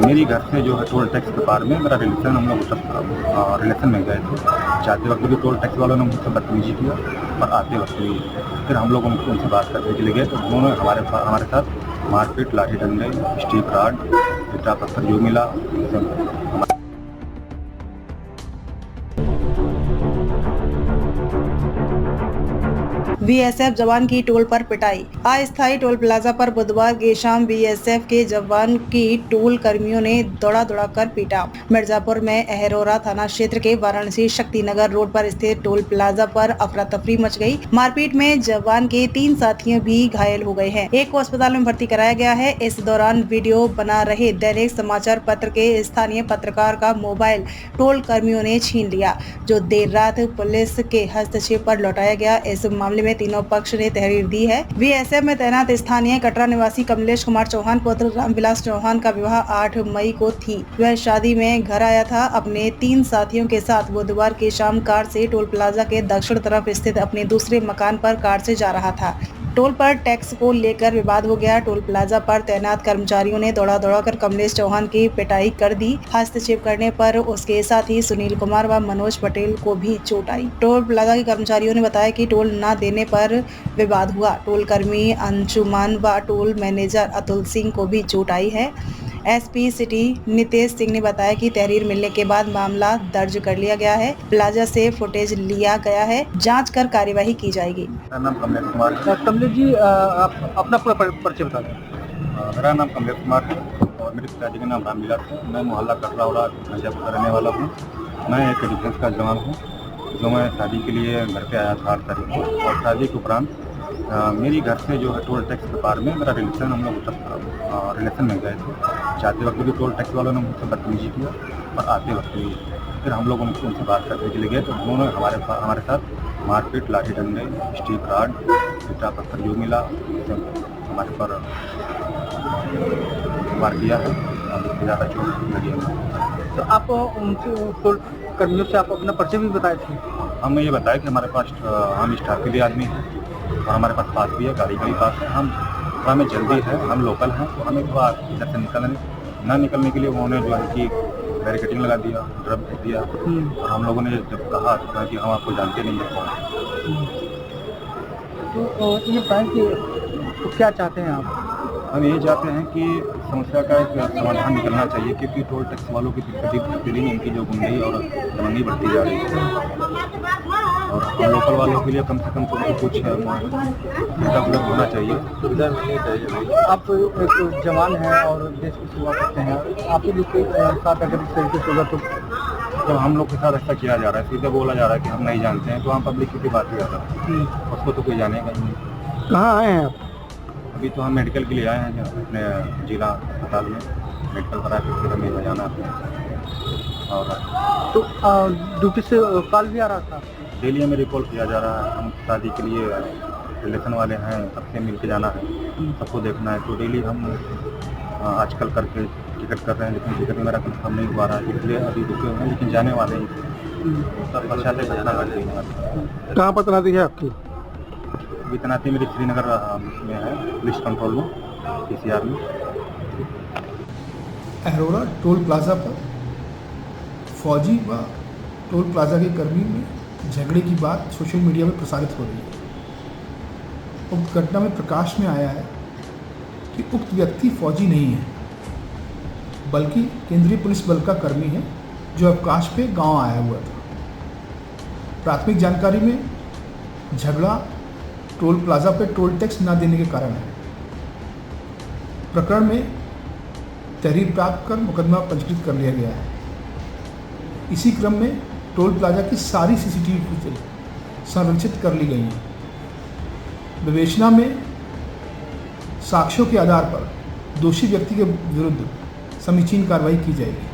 मेरी घर से जो है टोल टैक्स के पार में मेरा रिलेशन, हम लोग रिलेशन में गए थे। जाते वक्त भी टोल टैक्स वालों ने मुझसे बदतमीजी किया और आते वक्त भी। फिर हम लोग उनसे बात करने के लिए गए तो उन्होंने हमारे साथ मारपीट, लाठी डंडे, स्टील रॉड, ईंटा पत्थर जो मिला सब। बीएसएफ जवान की टोल पर पिटाई। अस्थायी टोल प्लाजा पर बुधवार की शाम बीएसएफ के जवान की टोल कर्मियों ने दौड़ा कर पीटा। मिर्जापुर में अहरोरा थाना क्षेत्र के वाराणसी शक्तिनगर रोड पर स्थित टोल प्लाजा पर अफरा तफरी मच गई। मारपीट में जवान के 3 साथियों भी घायल हो गए हैं। एक को अस्पताल में भर्ती कराया गया है। इस दौरान वीडियो बना रहे दैनिक समाचार पत्र के स्थानीय पत्रकार का मोबाइल टोल कर्मियों ने छीन लिया, जो देर रात पुलिस के हस्तक्षेप पर लौटाया गया। इस मामले में तीनों पक्ष ने तहरीर दी है। बीएसएफ में तैनात स्थानीय कटरा निवासी कमलेश कुमार चौहान पुत्र रामविलास चौहान का विवाह 8 मई को थी। वह शादी में घर आया था। अपने 3 साथियों के साथ बुधवार की शाम कार से टोल प्लाजा के दक्षिण तरफ स्थित अपने दूसरे मकान पर कार से जा रहा था। टोल पर टैक्स को लेकर विवाद हो गया। टोल प्लाजा पर तैनात कर्मचारियों ने दौड़ा कर कमलेश चौहान की पिटाई कर दी। हस्तक्षेप करने पर उसके साथी सुनील कुमार व मनोज पटेल को भी चोट आई। टोल प्लाजा के कर्मचारियों ने बताया कि टोल न देने पर विवाद हुआ। टोल कर्मी अंशुमान व टोल मैनेजर अतुल सिंह को भी चोट आई है। एसपी सिटी नितेश सिंह ने बताया कि तहरीर मिलने के बाद मामला दर्ज कर लिया गया है। प्लाजा से फुटेज लिया गया है। जांच कर कार्यवाही की जाएगी। मेरा नाम कमलेश कुमार है। कमलेश जी, आप अपना पूरा परिचय बता दें। मेरा नाम कमलेश कुमार है और मेरे पिताजी का नाम रामविलास है। मैं मोहल्ला कटरा मिर्जापुर का रहने वाला हूँ। मैं एक डिफेंस का जवान हूँ, जो मैं शादी के लिए घर पे आया था 8 तारीख को। और शादी के उपरांत मेरी घर से जो है टोल टैक्स के पार में मेरा रिलेशन, हम लोग रिलेशन में गए थे। जाते वक्त भी टोल टैक्स वालों ने मुझसे बदतमीजी किया और आते वक्त भी। फिर हम लोग उनसे बात करने के लिए गए तो उन्होंने हमारे साथ मारपीट, लाठी डंडे, स्टील रॉड, ईंटा पत्थर जो मिला सब हमारे पर वार किया है और इससे ज़्यादा चोट लगी है। तो आप उनसे टोल कर्मियों से आप अपना परिचय भी बताए थे। हमें ये बताया कि हमारे पास हम स्टाफ के लिए आदमी हैं और हमारे पास भी है, गाड़ी का भी पास है। थोड़ा हमें जल्दी है, हम लोकल हैं, तो हमें थोड़ा इधर से निकलने के लिए उन्होंने जो है कि बैरिकेडिंग लगा दिया, ड्रम दे दिया। और हम लोगों ने जब कहा तो कि हम आपको जानते नहीं हैं कौन। तो ये बताएं कि तो क्या चाहते हैं आप? हम यही चाहते हैं कि समस्या का एक समाधान निकलना चाहिए, क्योंकि टोल टैक्स वालों की प्रतिदिन इनकी जो गुंडाई और दमनगी बढ़ती जा रही है। और हम लोकल वालों के लिए कम से कम कुछ सुविधा उपलब्ध होना चाहिए। आप एक जवान हैं और देश की सेवा करते हैं, आपके लिए के साथ अगर इस तरीके से होगा तो जब हम लोग के साथ ऐसा किया जा रहा है, सीधे बोला जा रहा है कि हम नहीं जानते हैं, तो हम पब्लिक की बात ही कर रहे हैं, उसको तो कोई जानेगा ही नहीं। कहाँ आए हैं आप? अभी तो हम मेडिकल के लिए आए हैं अपने जिला अस्पताल में मेडिकल करा के फिर हमें यहाँ जाना है। और तो ड्यूटी से कॉल भी आ रहा था? डेली हमें रिकॉल किया जा रहा है। हम शादी के लिए रिलेशन वाले हैं, सबसे मिल के जाना है, सबको देखना है। तो डेली हम आजकल करके टिकट कर रहे हैं, लेकिन टिकट मेरा कंफर्म नहीं हुआ रहा है, इसलिए अभी रुके हुए हैं, लेकिन जाने वाले हैं। सब बचाते बचना वाले। कहाँ पर तैनाती है आपकी? अभी तैनाती मेरी श्रीनगर में है, पुलिस कंट्रोल में, पीसीआर में। अहरोरा टोल प्लाजा पर फौजी व टोल प्लाजा के कर्मी में झगड़े की बात सोशल मीडिया में प्रसारित हो रही है। उक्त घटना में प्रकाश में आया है कि उक्त व्यक्ति फौजी नहीं है, बल्कि केंद्रीय पुलिस बल का कर्मी है, जो अवकाश पे गांव आया हुआ था। प्राथमिक जानकारी में झगड़ा टोल प्लाजा पर टोल टैक्स न देने के कारण है। प्रकरण में तहरीर प्राप्त कर मुकदमा पंजीकृत कर लिया गया है। इसी क्रम में टोल प्लाजा की सारी सीसीटीवी फुटेज संरक्षित कर ली गई हैं। विवेचना में साक्ष्यों के आधार पर दोषी व्यक्ति के विरुद्ध समीचीन कार्रवाई की जाएगी।